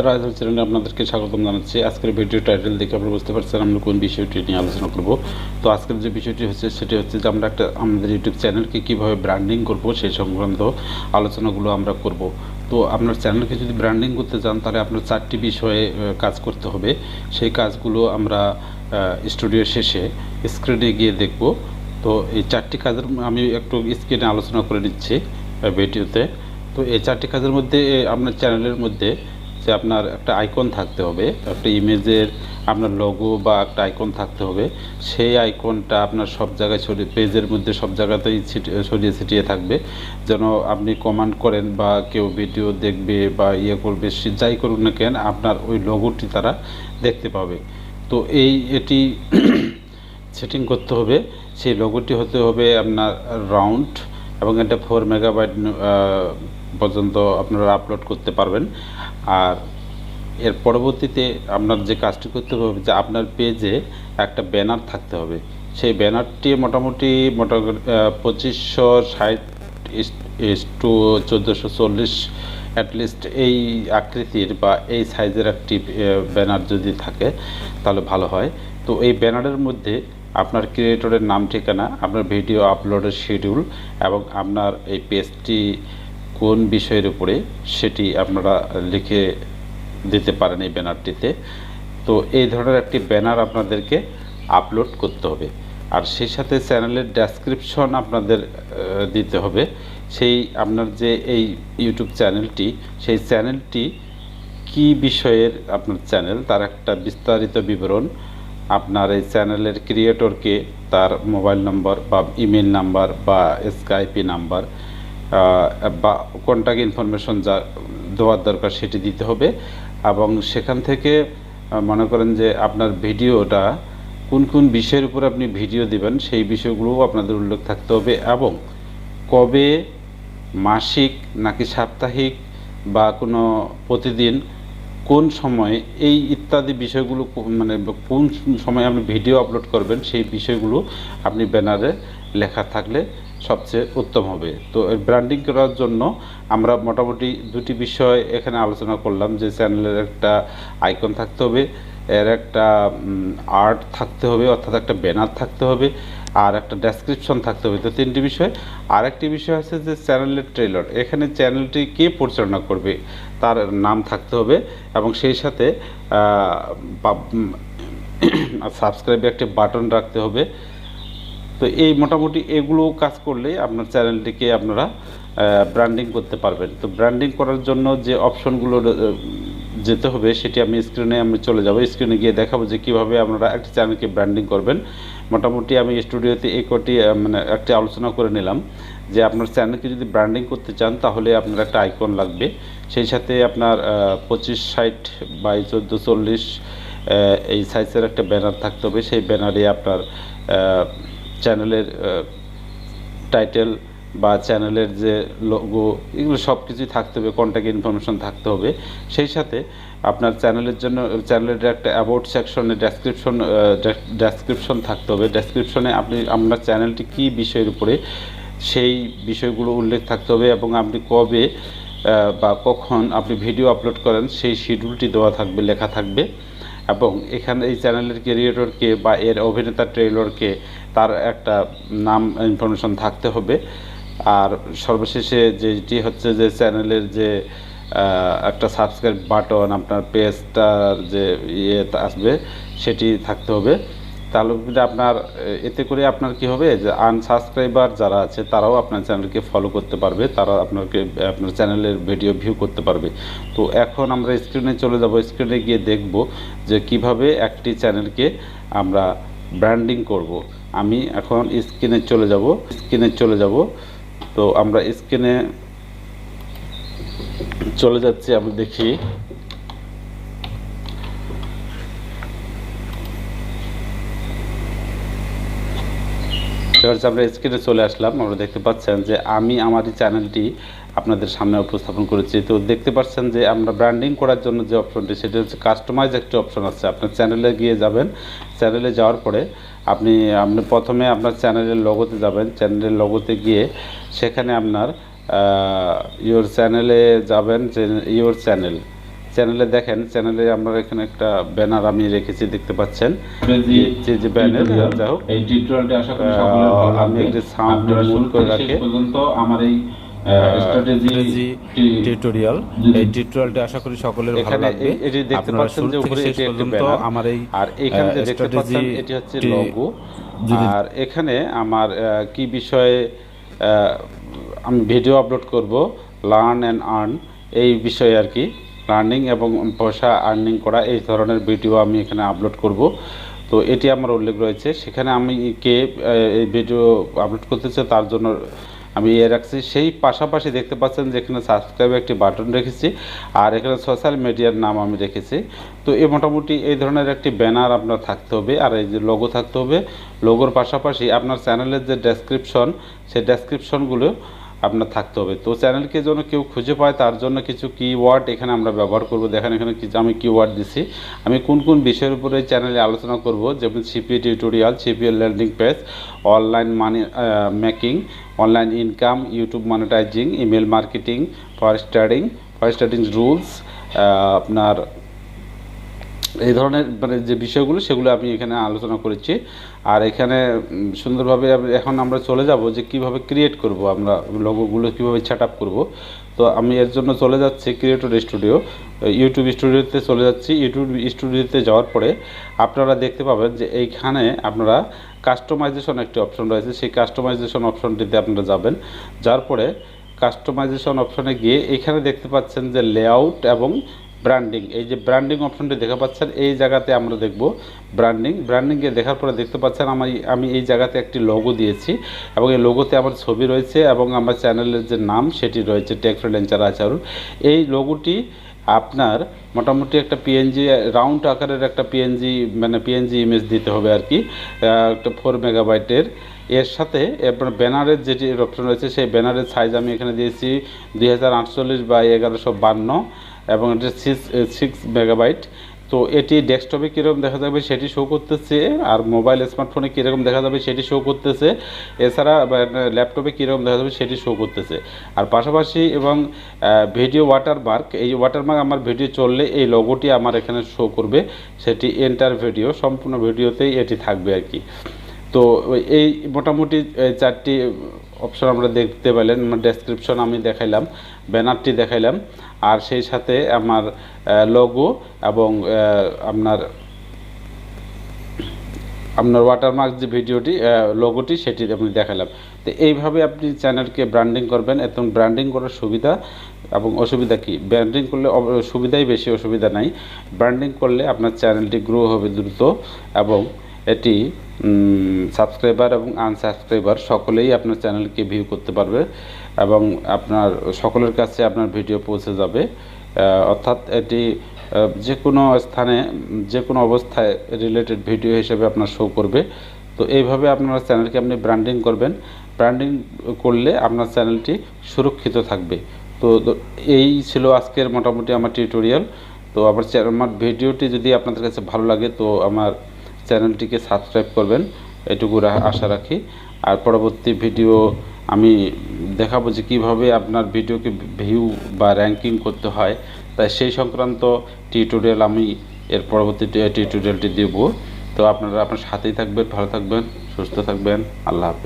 Raiser চ্যানেলে আপনাদেরকে স্বাগতম জানাচ্ছি। আজকের ভিডিও টাইটেল দেখে আপনারা বুঝতে পারছেন আমরা কোন বিষয়টি নিয়ে আলোচনা করব। তো আজকের যে বিষয়টি হচ্ছে সেটি হচ্ছে যে আমরা আমাদের ইউটিউব চ্যানেলকে কীভাবে ব্র্যান্ডিং করব সেই সংক্রান্ত আলোচনাগুলো আমরা করব। তো আপনার চ্যানেলকে যদি ব্র্যান্ডিং করতে চান তাহলে আপনার 4টি বিষয়ে কাজ করতে হবে। সেই কাজগুলো আমরা স্টুডিও শেষে স্ক্রিনে গিয়ে দেখব। তো এই 4টি কাজের আমি একটু স্ক্রিনে আলোচনা করে নিচ্ছি ভিডিওতে। তো এই 4টি কাজের মধ্যে আপনার চ্যানেলের মধ্যে যে আপনার একটা আইকন থাকতে হবে, একটা ইমেজের আপনার লোগো বা একটা আইকন থাকতে হবে। সেই আইকনটা আপনার সব জায়গায় পেজের মধ্যে সব জায়গাতেই ছড়িয়ে ছিটিয়ে থাকবে, যেন আপনি কমেন্ট করেন বা কেউ ভিডিও দেখবে বা করবে, যাই করুক না কেন আপনার ওই লোগোটি তারা দেখতে পাবে। তো এটি সেটিং করতে হবে। সেই লোগোটি হতে হবে আপনার রাউন্ড এবং এটা 4 মেগাবাইট পর্যন্ত আপনারা আপলোড করতে পারবেন। আর এর পরবর্তীতে আপনার যে কাজটি করতে হবে যে আপনার পেজে একটা ব্যানার থাকতে হবে। সেই ব্যানারটি মোটামুটি 2560/1440 অ্যাটলিস্ট এই আকৃতির বা এই সাইজের একটি ব্যানার যদি থাকে তাহলে ভালো হয়। তো এই ব্যানারের মধ্যে আপনার ক্রিয়েটরের নাম, ঠিকানা, আপনার ভিডিও আপলোডের শিডিউল এবং আপনার এই পেজটি কোন বিষয়ের উপরে সেটি আপনারা লিখে দিতে পারেন এই ব্যানারটিতে। তো এই ধরনের একটি ব্যানার আপনাদেরকে আপলোড করতে হবে। আর সেই সাথে চ্যানেলের ডেসক্রিপশন আপনাদের দিতে হবে। সেই আপনার যে এই ইউটিউব চ্যানেলটি, সেই চ্যানেলটি কী বিষয়ের আপনার চ্যানেল তার একটা বিস্তারিত বিবরণ, আপনার এই চ্যানেলের ক্রিয়েটরকে তার মোবাইল নম্বর বা ইমেল নাম্বার বা স্কাইপি নাম্বার বা কন্ট্যাক্ট ইনফরমেশন যা দেওয়ার দরকার সেটি দিতে হবে। এবং সেখান থেকে মনে করেন যে আপনার ভিডিওটা কোন কোন বিষয়ের উপর আপনি ভিডিও দিবেন সেই বিষয়গুলোও আপনাদের উল্লেখ থাকতে হবে এবং কবে, মাসিক নাকি সাপ্তাহিক বা কোনো প্রতিদিন, কোন সময়ে এই ইত্যাদি বিষয়গুলো মানে কোন সময়ে আপনি ভিডিও আপলোড করবেন সেই বিষয়গুলো আপনি ব্যানারে লেখা থাকলে সবচেয়ে উত্তম হবে। তো এর ব্র্যান্ডিং করার জন্য আমরা মোটামুটি দুটি বিষয় এখানে আলোচনা করলাম, যে চ্যানেলের একটা আইকন থাকতে হবে, এর একটা আর্ট থাকতে হবে অর্থাৎ একটা ব্যানার থাকতে হবে, আর একটা ডেসক্রিপশন থাকতে হবে। তো 3টি বিষয়। আরেকটি বিষয় আছে যে চ্যানেলের ট্রেলার। এখানে চ্যানেলটি কে পরিচালনা করবে তার নাম থাকতে হবে এবং সেই সাথে সাবস্ক্রাইবে একটি বাটন রাখতে হবে। তো এই মোটামুটি এগুলো কাজ করলে আপনার চ্যানেলটিকে আপনারা ব্র্যান্ডিং করতে পারবেন। তো ব্র্যান্ডিং করার জন্য যে অপশনগুলো যেতে হবে সেটি আমি চলে যাব। স্ক্রিনে গিয়ে দেখাবো যে কীভাবে আপনারা একটা চ্যানেলকে ব্র্যান্ডিং করবেন। মোটামুটি আমি স্টুডিওতে এই কটি একটি আলোচনা করে নিলাম যে আপনার চ্যানেলকে যদি ব্র্যান্ডিং করতে চান তাহলে আপনার একটা আইকন লাগবে, সেই সাথে আপনার 2560/1440 এই সাইজের একটা ব্যানার থাকতে হবে। সেই ব্যানারে আপনার চ্যানেলের টাইটেল বা চ্যানেলের যে লোগো এগুলো সব কিছুই থাকতে হবে, কন্ট্যাক্ট ইনফরমেশন থাকতে হবে। সেই সাথে আপনার চ্যানেলের জন্য চ্যানেলের একটা অ্যাবাউট সেকশনে ডেসক্রিপশন থাকতে হবে। ডেসক্রিপশনে আপনার চ্যানেলটি কী বিষয়ের উপরে সেই বিষয়গুলো উল্লেখ থাকতে হবে এবং আপনি কবে বা কখন আপনি ভিডিও আপলোড করেন সেই শিডিউলটি দেওয়া থাকবে, লেখা থাকবে। এবং এখানে এই চ্যানেলের ক্রিয়েটরকে বা এর অভিনেতা ট্রেলরকে তার একটা নাম ইনফরমেশন থাকতে হবে। আর সর্বশেষে যেটি হচ্ছে যে চ্যানেলের যে একটা সাবস্ক্রাইব বাটন, আপনার পেজটার যে আসবে সেটি থাকতে হবে। তাহলে আপনার এতে করে আপনার কি হবে যে আনসাবস্ক্রাইবার যারা আছে তারাও আপনার চ্যানেলকে ফলো করতে পারবে, তারা আপনার চ্যানেলের ভিডিও ভিউ করতে পারবে। তো এখন আমরা স্ক্রিনে চলে যাব। স্ক্রিনে গিয়ে দেখব যে কিভাবে একটি চ্যানেলকে আমরা ব্র্যান্ডিং করব। আমি এখন স্ক্রিনে চলে যাব। তো আমরা স্ক্রিনে চলে যাচ্ছি। আমি দেখি আমরা স্ক্রিনে চলে আসলাম। আমরা দেখতে পাচ্ছেন যে আমি আমার এই চ্যানেলটি আপনাদের সামনে উপস্থাপন করেছি। তো দেখতে পাচ্ছেন যে আমরা ব্র্যান্ডিং করার জন্য যে অপশনটি সেটা হচ্ছে কাস্টমাইজ একটি অপশন আছে। আপনার চ্যানেলে গিয়ে যাবেন, চ্যানেলে যাওয়ার পরে আপনি প্রথমে আপনার চ্যানেলের লোগোতে যাবেন। চ্যানেলের লোগোতে গিয়ে সেখানে আপনার ইওর চ্যানেলে যাবেন, যে ইওর চ্যানেলে দেখেন, চ্যানেলে আমরা এখানে একটা ব্যানার আমি রেখেছি, দেখতে পাচ্ছেন যে ব্যানার। যাই হোক, এই টিউটোরিয়ালটি আশা করি সকলের ভালো লাগবে। আমি একটি সাউন্ড মুড করে রাখি পর্যন্ত আমার এই স্ট্র্যাটেজি টিউটোরিয়াল, এই টিউটোরিয়ালটি আশা করি সকলের ভালো লাগবে। এটি দেখতে পাচ্ছেন যে উপরে এটি একটি ব্যানার, আমার এই আর এখানে যে দেখতে পাচ্ছেন এটি হচ্ছে লোগো। আর এখানে আমার কি বিষয়ে আমি ভিডিও আপলোড করব, লার্ন অ্যান্ড আর্ন, এই বিষয়ে আর কি, লার্নিং এবং পয়সা আর্নিং করা, এই ধরনের ভিডিও আমি এখানে আপলোড করব। তো এটি আমার উল্লেখ রয়েছে। সেখানে আমি কে এই ভিডিও আপলোড করতে চাই তার জন্য আমি রাখছি। সেই পাশাপাশি দেখতে পাচ্ছেন যে এখানে সাবস্ক্রাইব একটি বাটন রেখেছি, আর এখানে সোশ্যাল মিডিয়ার নাম আমি রেখেছি। তো এই মোটামুটি এই ধরনের একটি ব্যানার আপনার থাকতে হবে, আর এই যে লোগো থাকতে হবে। লোগোর পাশাপাশি আপনার চ্যানেলের যে ডেসক্রিপশন, সেই ডেসক্রিপশনগুলো আপনার থাকতে হবে। তো চ্যানেলকে যেন কেউ খুঁজে পায় তার জন্য কিছু কিওয়ার্ড এখানে আমরা ব্যবহার করব। দেখেন এখানে কিছু আমি কিওয়ার্ড দিছি, আমি কোন কোন বিষয়ের উপরে এই চ্যানেলে আলোচনা করব, যেমন CP tutorial, CP landing page, online money making, online income, YouTube monetising, email marketing, for starting rules, আপনার এই ধরনের মানে যে বিষয়গুলো সেগুলো আমি এখানে আলোচনা করেছি। আর এখানে সুন্দরভাবে এখন আমরা চলে যাব যে কিভাবে ক্রিয়েট করব, আমরা লোগোগুলো কিভাবে সেট আপ করবো। তো আমি এর জন্য চলে যাচ্ছি ক্রিয়েটর স্টুডিও, ইউটিউব স্টুডিওতে চলে যাচ্ছি। ইউটিউব স্টুডিওতে যাওয়ার পরে আপনারা দেখতে পাবেন যে এইখানে আপনারা কাস্টমাইজেশন একটি অপশন রয়েছে, সেই কাস্টমাইজেশন অপশনটিতে আপনারা যাবেন। যার পরে কাস্টমাইজেশন অপশনে গিয়ে এখানে দেখতে পাচ্ছেন যে লেআউট এবং ব্র্যান্ডিং, এই যে ব্র্যান্ডিং অপশনটি দেখা পাচ্ছেন, এই জায়গাতে আমরা দেখব ব্র্যান্ডিংয়ে দেখার পরে দেখতে পাচ্ছেন আমি এই জায়গাতে একটি লোগো দিয়েছি, এবং এই লোগোতে আমার ছবি রয়েছে এবং আমার চ্যানেলের যে নাম সেটি রয়েছে, টেক ফ্রিল্যান্সার আচারুল। এই লোগোটি আপনার মোটামুটি একটা পিএনজি, রাউন্ড আকারের একটা পিএনজি ইমেজ দিতে হবে আর কি, একটা 4 মেগাবাইটের। এর সাথে আপনার ব্যানারের যেটি অপশন রয়েছে, সেই ব্যানারের সাইজ আমি এখানে দিয়েছি 2048x1152, এবং এটা 6 মেগাবাইট। তো এটি ডেস্কটপে কীরকম দেখা যাবে সেটি শো করতেছে, আর মোবাইল স্মার্টফোনে কীরকম দেখা যাবে সেটি শো করতেছে, এছাড়া ল্যাপটপে কীরকম দেখা যাবে সেটি শো করতেছে। আর পাশাপাশি এবং ভিডিও ওয়াটারমার্ক, এই ওয়াটারমার্ক আমার ভিডিও চললে এই লোগোটি আমার এখানে শো করবে, সেটি এন্টার ভিডিও, সম্পূর্ণ ভিডিওতেই এটি থাকবে আর কি। তো এই মোটামুটি 4টি অপশন আমরা দেখতে পেলেন। ডেসক্রিপশন আমি দেখাইলাম, ব্যানারটি দেখাইলাম, আর সেই সাথে আমার লোগো এবং আপনার ওয়াটারমার্ক যে ভিডিওটি লোগোটি সেটি আমি দেখালাম। তো এইভাবে আপনি চ্যানেলকে ব্র্যান্ডিং করবেন। এবং ব্র্যান্ডিং করার সুবিধা এবং অসুবিধা কি, ব্র্যান্ডিং করলে সুবিধাই বেশি, অসুবিধা নাই। ব্র্যান্ডিং করলে আপনার চ্যানেলটি গ্রো হবে দ্রুত, এবং এটি সাবস্ক্রাইবার এবং আনসাবস্ক্রাইবার সকলেই আপনার চ্যানেলকে ভিউ করতে পারবে, এবং আপনার সকলের কাছে আপনার ভিডিও পৌঁছে যাবে। অর্থাৎ এটি যে কোনো স্থানে যে কোনো অবস্থায় রিলেটেড ভিডিও হিসেবে আপনার শো করবে। তো এইভাবে আপনার চ্যানেলকে আপনি ব্র্যান্ডিং করবেন। ব্র্যান্ডিং করলে আপনার চ্যানেলটি সুরক্ষিত থাকবে। তো এই ছিল আজকের মোটামুটি আমার টিউটোরিয়াল। তো আমার ভিডিওটি যদি আপনাদের কাছে ভালো লাগে তো আমার চ্যানেলটিকে সাবস্ক্রাইব করবেন, এটুকু আশা রাখি। আর পরবর্তী ভিডিও আমি দেখাবো যে কীভাবে আপনার ভিডিওকে ভিউ বা র্যাঙ্কিং করতে হয়, তাই সেই সংক্রান্ত টিউটোরিয়াল আমি এর পরবর্তী টিউটোরিয়ালটি দেব। তো আপনারা আপনার সাথেই থাকবেন, ভালো থাকবেন, সুস্থ থাকবেন। আল্লাহ হাফেজ।